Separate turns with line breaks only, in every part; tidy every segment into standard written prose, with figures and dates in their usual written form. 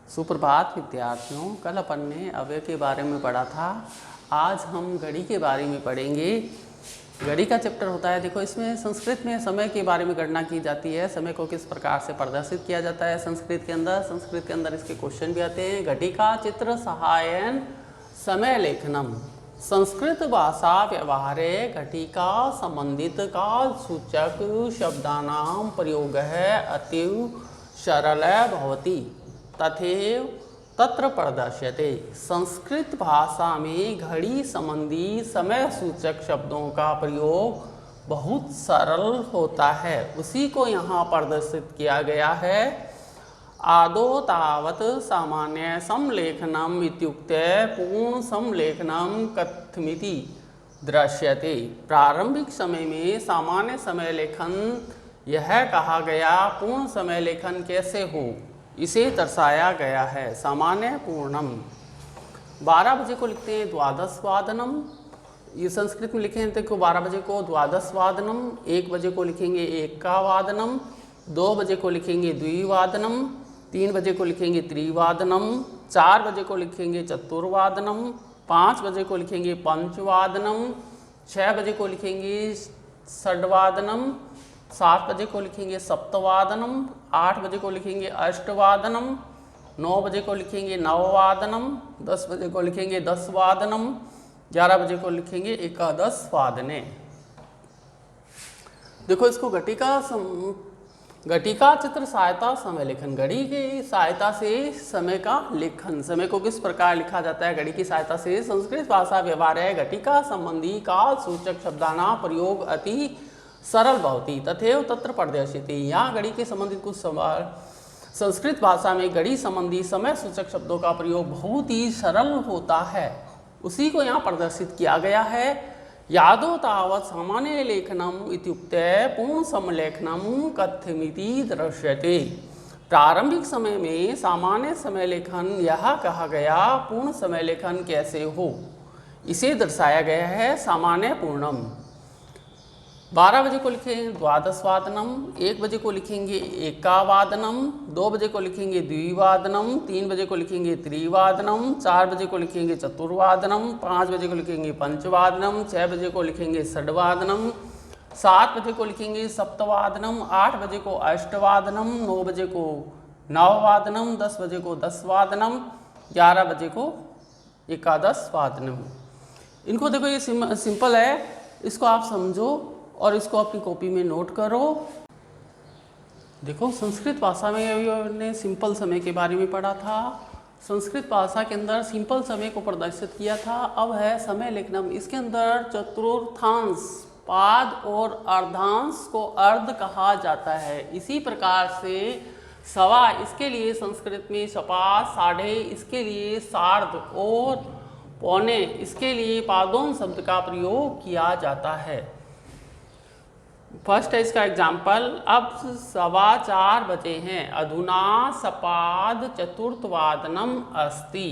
सुप्रभात विद्यार्थियों। कल अपन ने अव्यय के बारे में पढ़ा था। आज हम घड़ी के बारे में पढ़ेंगे। घड़ी का चैप्टर होता है, देखो इसमें संस्कृत में समय के बारे में गणना की जाती है। समय को किस प्रकार से प्रदर्शित किया जाता है संस्कृत के अंदर इसके क्वेश्चन भी आते हैं। घटिका चित्र सहायन समय लेखनम। संस्कृत भाषा व्यवहारे घटिका संबंधित काल सूचक शब्दानां प्रयोगः अतीव सरल भवति तथैव तत्र प्रदर्श्यते। संस्कृत भाषा में घड़ी संबंधी समय सूचक शब्दों का प्रयोग बहुत सरल होता है, उसी को यहाँ प्रदर्शित किया गया है। आदौ तावत् सामान्य समलेखनम इत्युक्ते पूर्ण समलेखनम कथमिति दृश्यते। प्रारंभिक समय में सामान्य समय लेखन यह कहा गया, पूर्ण समय लेखन कैसे हो इसे दर्शाया गया है। सामान्य पूर्णम 12 बजे को लिखते हैं द्वादश वादनम। ये संस्कृत में लिखे हैं, देखो 12 बजे को द्वादश वादनम, 1 बजे को लिखेंगे एका वादनम, 2 बजे को लिखेंगे द्विवादनम, 3 बजे को लिखेंगे त्रिवादनम, 4 बजे को लिखेंगे चतुर्वादनम, 5 बजे को लिखेंगे पंचवादनम, 6 बजे को लिखेंगे षड्वादनम, 7 बजे को लिखेंगे सप्तवादनम, 8 बजे को लिखेंगे अष्टवादनम, 9 बजे को लिखेंगे नववादनम, 10 बजे को लिखेंगे दसवादनम, 11 बजे को लिखेंगे एकादश वादने। देखो इसको घटिका चित्र सहायता समय लेखन। घड़ी की सहायता से समय का लेखन, समय को किस प्रकार लिखा जाता है घड़ी की सहायता से। संस्कृत भाषा व्यवहार है घटिका संबंधी काल सूचक शब्दाना प्रयोग अति सरल भवति तथैव तत्र प्रदर्श्यते। यहाँ घड़ी के संबंधित कुछ सवाल। संस्कृत भाषा में घड़ी संबंधी समय सूचक शब्दों का प्रयोग बहुत ही सरल होता है, उसी को यहाँ प्रदर्शित किया गया है। यादो तावत् सामान्य लेखनम इत्युक्ते पूर्ण समलेखनम कथमिति दृश्यते। प्रारंभिक समय में सामान्य समय लेखन यह कहा गया, पूर्ण समय लेखन कैसे हो इसे दर्शाया गया है। सामान्य पूर्णम 12 बजे को लिखेंगे द्वादशवादनम, 1 बजे को लिखेंगे एकावादनम, 2 बजे को लिखेंगे द्विवादनम, 3 बजे को लिखेंगे त्रिवादनम, 4 बजे को लिखेंगे चतुर्वादनम, 5 बजे को लिखेंगे पंचवादनम, 6 बजे को लिखेंगे षड्वादनम, 7 बजे को लिखेंगे सप्तवादनम, 8 बजे को अष्टवादनम, 9 बजे को नववादनम, 10 बजे को दसवादनम, 11 बजे को एकादश वादनम। इनको देखो ये सिंपल है, इसको आप समझो और इसको अपनी कॉपी में नोट करो। देखो संस्कृत भाषा में अभी हमने सिंपल समय के बारे में पढ़ा था। संस्कृत भाषा के अंदर सिंपल समय को प्रदर्शित किया था। अब है समय लेखनम। इसके अंदर चतुर्थांश पाद और अर्धांश को अर्ध कहा जाता है। इसी प्रकार से सवा इसके लिए संस्कृत में सपा, साढ़े इसके लिए सार्ध और पौने इसके लिए पादों शब्द का प्रयोग किया जाता है। फर्स्ट है इसका एग्जाम्पल। अब 4:15 बजे हैं, अधुना सपाद चतुर्थवादनम अस्ति।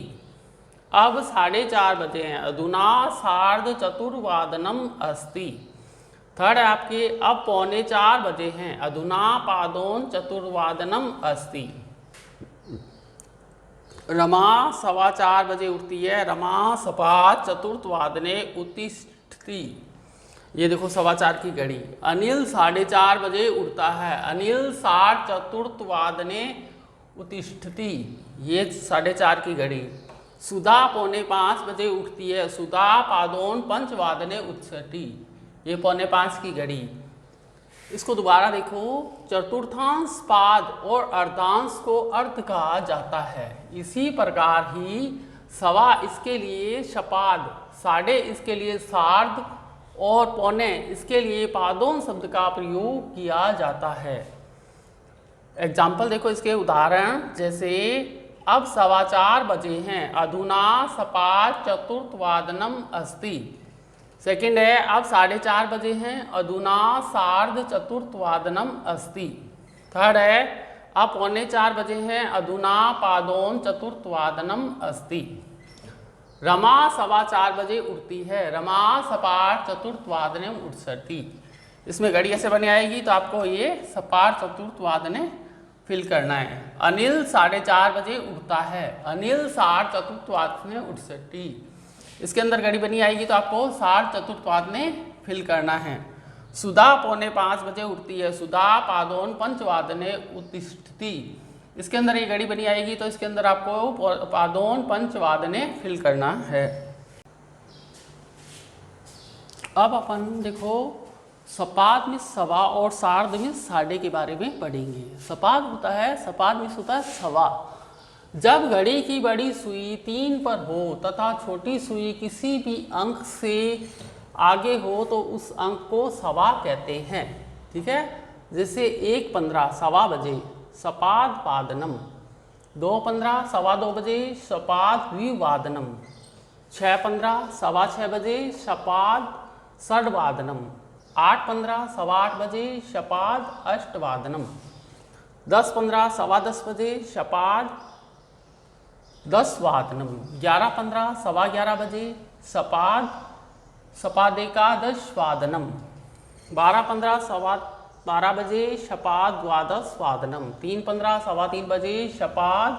अब 4:30 बजे हैं, अधुना सार्ध चतुर्वादनम अस्ति। थर्ड है आपके अब 3:45 बजे हैं, अधुना पादोन चतुर्वादनम अस्ति। रमा 4:15 बजे उठती है, रमा सपाद चतुर्थवादने उत्तिष्ठति। ये देखो 4:15 की घड़ी। अनिल 4:30 बजे उठता है, अनिल सार्ध चतुर्थवादने उत्तिष्ठति। ये 4:30 की घड़ी। सुधा 4:45 बजे उठती है, सुधा पादोन पंचवादने उत्तिष्ठति। ये 4:45 की घड़ी। इसको दोबारा देखो, चतुर्थांश पाद और अर्धांश को अर्ध कहा जाता है। इसी प्रकार ही सवा इसके लिए शपाद, साढ़े इसके लिए सार्ध और पौने इसके लिए पादों शब्द का प्रयोग किया जाता है। एग्जाम्पल देखो इसके उदाहरण, जैसे अब 4:15 बजे हैं, अधुना सपाद चतुर्थवादनम अस्ति। सेकंड है अब 4:30 बजे हैं, अधुना सार्ध चतुर्थवादनम अस्ति। थर्ड है अब 3:45 बजे हैं, अधुना पादोन चतुर्थवादनम अस्ति। रमा 4:15 बजे उठती है, रमा सपाट चतुर्थवादने उत्सरती। इसमें घड़ी ऐसे बनी आएगी तो आपको ये सपाट चतुर्थवादने फिल करना है। अनिल 4:30 बजे उठता है। अनिल 4:45 में उठती। इसके अंदर घड़ी बनी आएगी तो आपको 4:45 में फिल करना है। सुधा 4:45 बजे उठती है। सुधा पादोन 5:15 उत्तिष्ठति। इसके अंदर ये घड़ी बनी आएगी तो इसके अंदर आपको पादोन 5:15 फिल करना है। अब अपन देखो सपाद में सवा और सार्ध में साढ़े के बारे में पढ़ेंगे। सपाद होता है, सपाद में होता है सवा। जब घड़ी की बड़ी सुई 3 पर हो तथा छोटी सुई किसी भी अंक से आगे हो तो उस अंक को सवा कहते हैं। ठीक है, जैसे 1:15 सवा बजे सपाद पादनम, 2:15 सवा 2 बजे सपाद द्विवादनम, 6:15 सवा 6 बजे सपाद षड्वादनम, 8:15 सवा 8 बजे शपाद अष्टवादनम, 10:15 सवा 10 बजे शपाद 10 वादनम, 11:15 सवा 11 बजे सपादेकादश वादनम, 12:15 सवा 12 बजे शपाद द्वादश वादनम, 3:15 सवा 3 बजे शपाद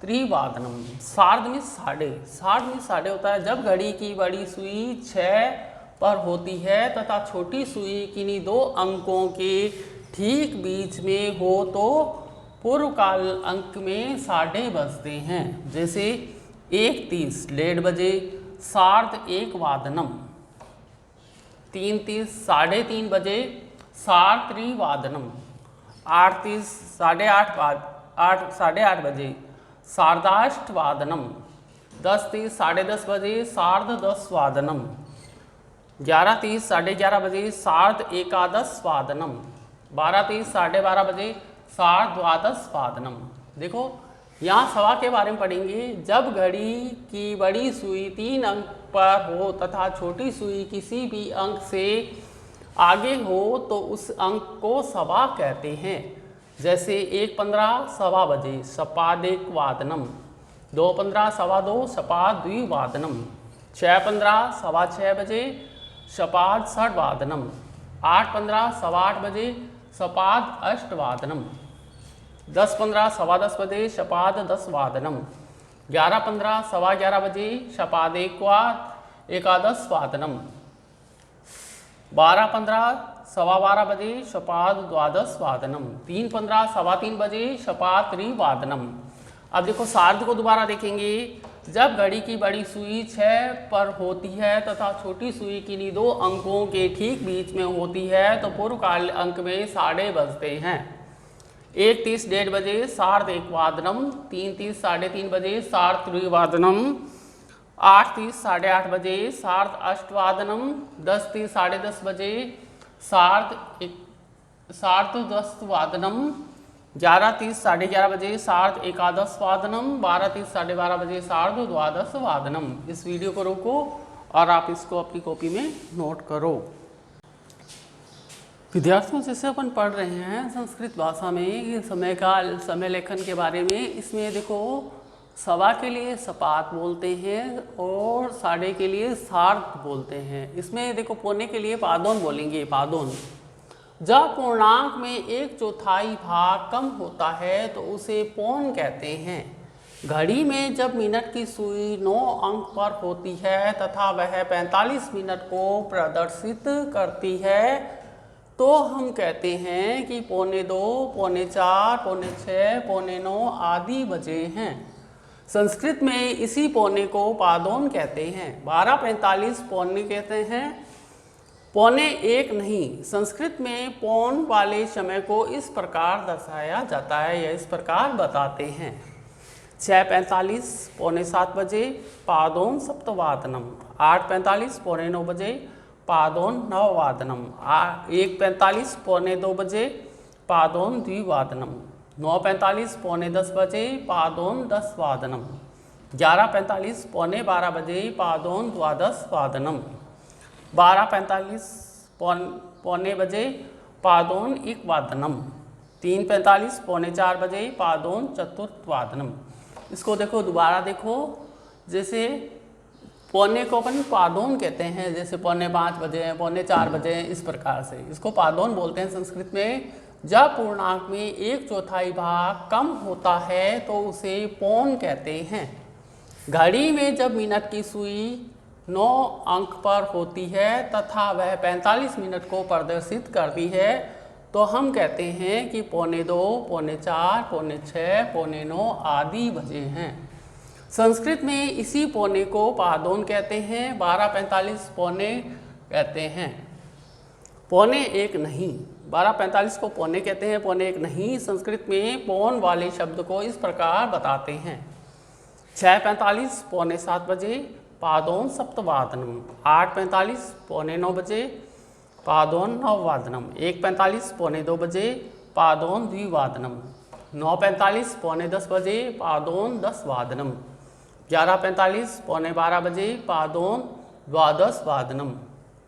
त्रिवादनम। सार्ध में साढ़े। सार्ध में साढ़े होता है जब घड़ी की बड़ी सुई 6 पर होती है तथा छोटी सुई किन्हीं 2 अंकों के ठीक बीच में हो तो पूर्व काल अंक में साढ़े बजते हैं। जैसे 1:30 1:30 बजे सार्ध 1 वादनम, 3:30 3:30 बजे सार्ध त्रिवादनम, 8:30 8:30 बजे सार्धाष्ट वादनम, 10:30 10:30 बजे सार्ध 10 वादनम, 11:30 11:30 बजे सार्ध एकादश वादनम, 12:30 12:30 बजे सार्ध द्वादश वादनम। देखो यहाँ सवा के बारे में पढ़ेंगे। जब घड़ी की बड़ी सुई 3 अंक पर हो तथा छोटी सुई किसी भी अंक से आगे हो तो उस अंक को सवा कहते हैं। जैसे 1:15 सवा बजे सपाद 1 वादनम, 2:15 सवा 2 सपाद द्विवादनम, 6:15 सवा 6 बजे सपाद षड्वादनम, 8:15 सवा 8 बजे सपाद अष्टवादनम, 10:15 सवा 10 बजे सपाद 10 वादनम, 11:15 सवा 11 बजे सपाद एकादश वादनम, 12:15 सवा 12 बजे सपाद द्वादश वादनम, 3:15 सवा 3 बजे सपाद त्रिवादनम। अब देखो सार्ध को दोबारा देखेंगे। जब घड़ी की बड़ी सुई 6 पर होती है तथा छोटी सुई किन्हीं 2 अंकों के ठीक बीच में होती है तो पूर्व काल अंक में साढ़े बजते हैं। 1:30 1:30 बजे सार्ध 1 वादनम, 3:30 3:30 बजे सार्ध त्रिवादनम, 8:30 8:30 बजे सार्ध अष्टवादनम, 10:30 10:30 बजे सार्ध 10 वादनम, 11:30 11:30 बजे सार्ध एकादश वादनम, 12:30 12:30 बजे सार्ध द्वादश वादनम। इस वीडियो को रोको और आप इसको अपनी कॉपी में नोट करो। विद्यार्थियों जैसे अपन पढ़ रहे हैं संस्कृत भाषा में समय लेखन के बारे में। इसमें देखो सवा के लिए सपात बोलते हैं और साढ़े के लिए सार्ध बोलते हैं। इसमें देखो पौने के लिए पादोन बोलेंगे, पादोन। जब पूर्णांक में 1/4 भाग कम होता है तो उसे पौन कहते हैं। घड़ी में जब मिनट की सुई 9 अंक पर होती है तथा वह 45 मिनट को प्रदर्शित करती है तो हम कहते हैं कि 2:45, 4:45, 4:45, 4:45 आदि बजे हैं। संस्कृत में इसी पौने को पादोन कहते हैं। 12:45 पौने कहते हैं, 1:45 नहीं। संस्कृत में पौन वाले समय को इस प्रकार दर्शाया जाता है या इस प्रकार बताते हैं। 6:45 7:45 बजे पादोन सप्तवादनम, 8:45 9:45 बजे पादोन नववादनम, 1:45 2:45 बजे पादोन द्विवादनम, 9:45 10:45 बजे पादोन 10 वादनम, 11:45 12:15 बजे पादोन द्वादश वादनम, 12:45 पौने बजे पादोन 1 वादनम, 3:45 4:45 बजे पादोन चतुर्थ वादनम। इसको देखो दोबारा देखो। जैसे पौने को अपन पादोन कहते हैं, जैसे 4:45 बजे 4:45 बजे इस प्रकार से इसको पादोन बोलते हैं संस्कृत में। जब पूर्णांक में 1/4 भाग कम होता है तो उसे पौन कहते हैं। घड़ी में जब मिनट की सुई 9 अंक पर होती है तथा वह 45 मिनट को प्रदर्शित करती है तो हम कहते हैं कि 2:45, 4:45, 4:45, 9:45 आदि बजे हैं। संस्कृत में इसी पौने को पादोन कहते हैं। 12:45 पौने कहते हैं, पौने एक नहीं। 12:45 को पौने कहते हैं, पौने एक नहीं। संस्कृत में पौन वाले शब्द को इस प्रकार बताते हैं। 6:45 6:45 बजे पादोन सप्तवादनम। 8:45 9:45 बजे पादोन नववादनम। 1:45 2:45 बजे पादोन द्विवादनम। 9:45 10:45 बजे पादोन दसवादनम। 11:45 12:45 बजे पादोन द्वादश वादनम।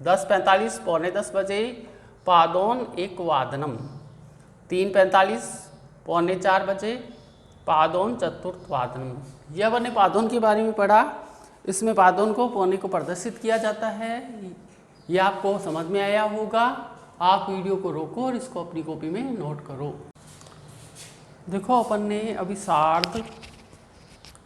10:45 10:45 बजे पादोन एकवादनम। 3:45 3:45 बजे पादोन चतुर्थवादनम। यह हमने पादोन के बारे में पढ़ा। इसमें पादोन को पौने को प्रदर्शित किया जाता है। यह आपको समझ में आया होगा। आप वीडियो को रोको और इसको अपनी कॉपी में नोट करो। देखो अपन ने अभी सार्ध,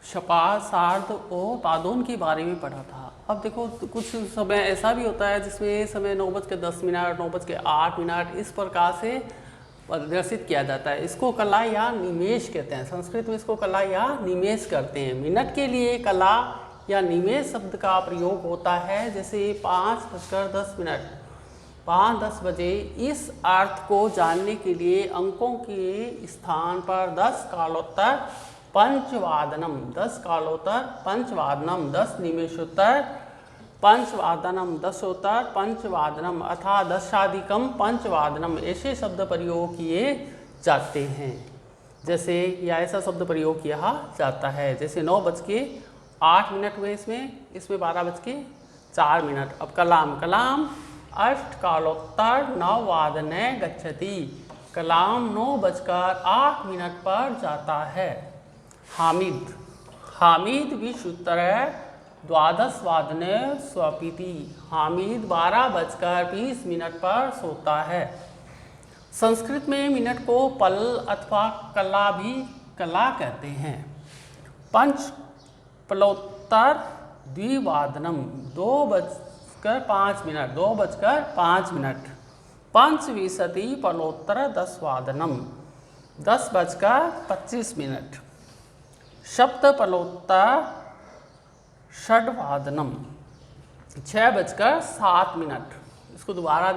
शपाथ, सार्ध और पादोन के बारे में पढ़ा था। अब देखो कुछ समय ऐसा भी होता है जिसमें समय 9:10 9:08 इस प्रकार से प्रदर्शित किया जाता है। इसको कला या निमेष कहते हैं। संस्कृत में इसको कला या निमेष करते हैं। मिनट के लिए कला या निमेष शब्द का प्रयोग होता है। जैसे 5:10 5:10 बजे। इस अर्थ को जानने के लिए अंकों के स्थान पर 10 कालोत्तर पंचवादनम, 10 कालोत्तर पंचवादनम, 10 निमेषोत्तर पंचवादनम, 10उत्तर पंचवादनम अथवा 10 पंचवादनम ऐसे शब्द प्रयोग किए जाते हैं। जैसे या ऐसा शब्द प्रयोग किया जाता है। जैसे 9:08 हुए इसमें 12:04। अब कलाम अष्टकालोत्तर नववादने गच्छति। कलाम 9:08 पर जाता है। हामिद 20:उत्तर द्वादशवादने स्वपिति। हामिद 12:20 पर सोता है। संस्कृत में मिनट को पल अथवा कला भी कला कहते हैं। पंचपलोत्तर द्विवादनम 2:05 2:05। पंचविंशति पलोत्तर 10वादनम 10:25। सप्तपलोत्तर षड्वादनम 6:07। इसको दोबारा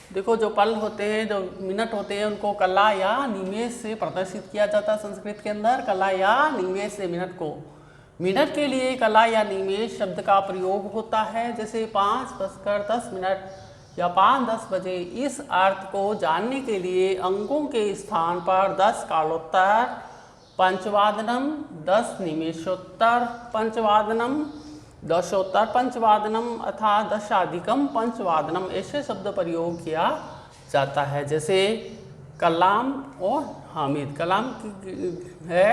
देखो जो पल होते हैं, जो मिनट होते हैं, उनको कला या निमेष से प्रदर्शित किया जाता है। संस्कृत के अंदर कला या निमेष से मिनट के लिए कला या निमेष शब्द का प्रयोग होता है। जैसे 5:10 या 5:10 बजे। इस अर्थ को जानने के लिए अंकों के स्थान पर 10 कालोत्तर पंचवादनम, 10 निमेषोत्तर पंचवादनम, 10उत्तर पंचवादनम अथवा 10 पंचवादनम ऐसे शब्द प्रयोग किया जाता है। जैसे कलाम और हामिद। कलाम की है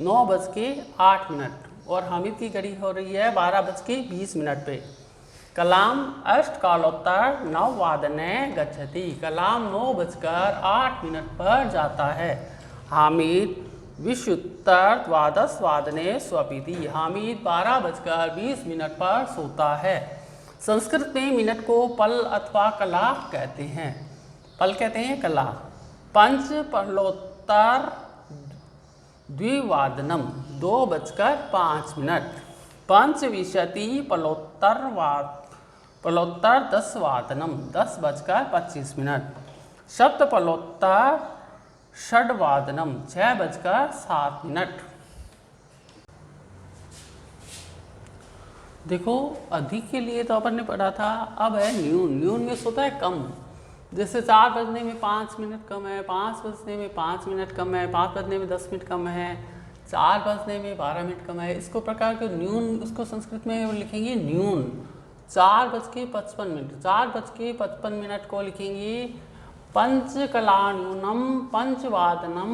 9:08 और हामिद की घड़ी हो रही है 12:20 पे। कलाम अष्टकालोत्तर नववादने गच्छति। कलाम 9:08 पर जाता है। हामिद 20:उत्तर द्वादशवादने स्वपिति। हामिद 12:20 पर सोता है। संस्कृत में मिनट को पल अथवा कला कहते हैं। पल कहते हैं कला। पंचपलोत्तर द्विवादनम 2:05। पंचविंशति पलोत्तर 10वादनम 10:25। सप्तपलोत्तर षड्वादनम 6:07। देखो अधिक के लिए तो अपन ने पढ़ा था। अब है न्यून में होता है कम। जैसे 4 बजने में 5 मिनट कम है, 5 बजने में 5 मिनट कम है, 5 बजने में 10 मिनट कम है, 4 बजने में 12 मिनट कम है। इसको प्रकार के न्यून, उसको संस्कृत में लिखेंगे न्यून। 4:55 4:55 को लिखेंगे पंचकला न्यूनम पंचवादनम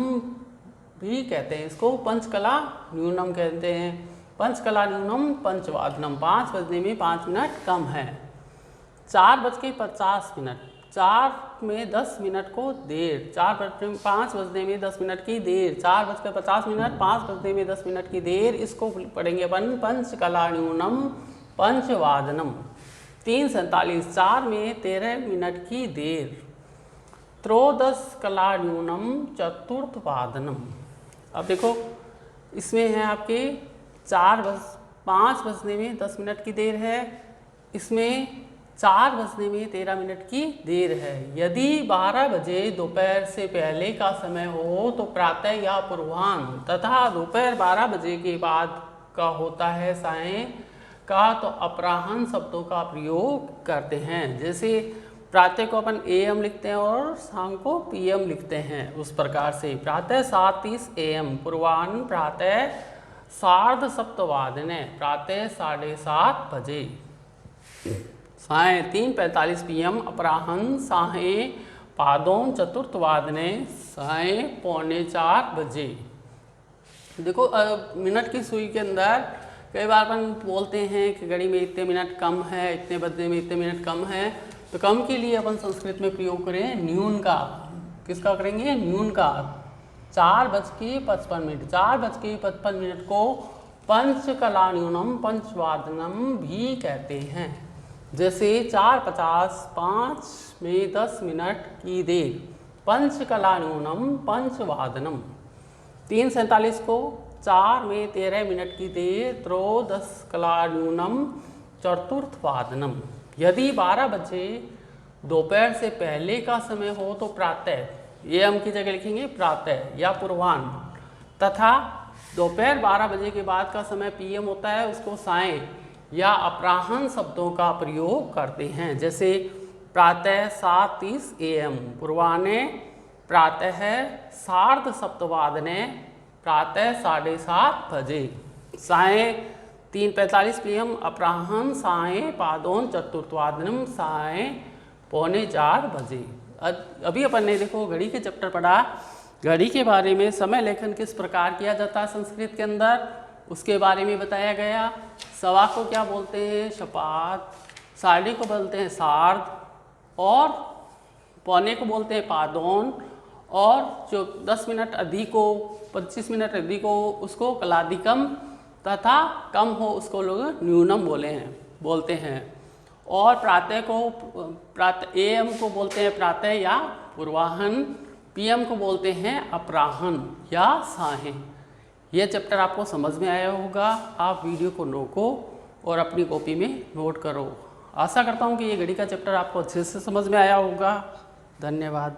भी कहते हैं। इसको पंचकला न्यूनम कहते हैं। पंचकला न्यूनम पंचवादनम 5 बजने में 5 मिनट कम है। 4:50 4 में 10 मिनट को देर, 5 बजने में 10 मिनट की देर, 4:50, 5 बजने में 10 मिनट की देर, इसको पढ़ेंगे अपन पंचकला न्यूनम पंचवादनम। 3:47, 4 में 13 मिनट की देर, त्रयोदश कला न्यूनम चतुर्थवादनम। अब देखो इसमें है आपके 5 बजने में 10 मिनट की देर है, इसमें 4 बजने में 13 मिनट की देर है। यदि 12 बजे दोपहर से पहले का समय हो तो प्रातः या पूर्वाह्न, तथा दोपहर 12 बजे के बाद का होता है सायं का तो अपराह्न शब्दों का प्रयोग करते हैं। जैसे प्रातः को अपन AM लिखते हैं और शाम को PM लिखते हैं, उस प्रकार से प्रातः 7:30 AM, पूर्वाह्न प्रातः 7:30 प्रातः 7:30 बजे, सायं 3:45 PM, अपराह्न सायं पादोन चतुर्थवादने, सायं 3:45 बजे। देखो मिनट की सुई के अंदर कई बार अपन बोलते हैं कि घड़ी में इतने मिनट कम है, इतने बजने में इतने मिनट कम है, तो कम के लिए अपन संस्कृत में प्रयोग करें न्यून का। किसका करेंगे? न्यून का। 4:55, 4:55 को पंचकला न्यूनम पंचवादनम भी कहते हैं। जैसे 4:50, 5 में 10 मिनट की देर, पंचकला न्यूनम पंचवादनम। 3:47 को 4 में 13 मिनट की देर, त्रयोदश कला न्यूनम चतुर्थवादनम। यदि 12 बजे दोपहर से पहले का समय हो तो प्रातः, AM की जगह लिखेंगे प्रातः या पूर्वाह्न, तथा दोपहर 12 बजे के बाद का समय PM होता है, उसको सायं या अपराह्न शब्दों का प्रयोग करते हैं। जैसे प्रातः 7:30 AM, पूर्वाह्ने प्रातः 7:30, प्रातः 7:30 बजे, सायं 3:45 PM, अपराह्न सायं पादोन चतुर्थवादनम, सायं 3:45 बजे। अभी अपन ने देखो घड़ी के चैप्टर पढ़ा, घड़ी के बारे में समय लेखन किस प्रकार किया जाता है संस्कृत के अंदर, उसके बारे में बताया गया। सवा को क्या बोलते हैं? शपात, साढ़े को बोलते हैं सार्ध, और पौने को बोलते हैं पादोन, और जो 10 मिनट अधिक हो, 25 मिनट अधिक हो, उसको कलादिकम, तथा कम हो उसको लोग न्यूनम बोलते हैं। और प्रातः AM को बोलते हैं प्रातः या पूर्वाह्न, PM को बोलते हैं अपराह्न या सायं। यह चैप्टर आपको समझ में आया होगा। आप वीडियो को रोको और अपनी कॉपी में नोट करो। आशा करता हूँ कि ये घड़ी का चैप्टर आपको अच्छे से समझ में आया होगा। धन्यवाद।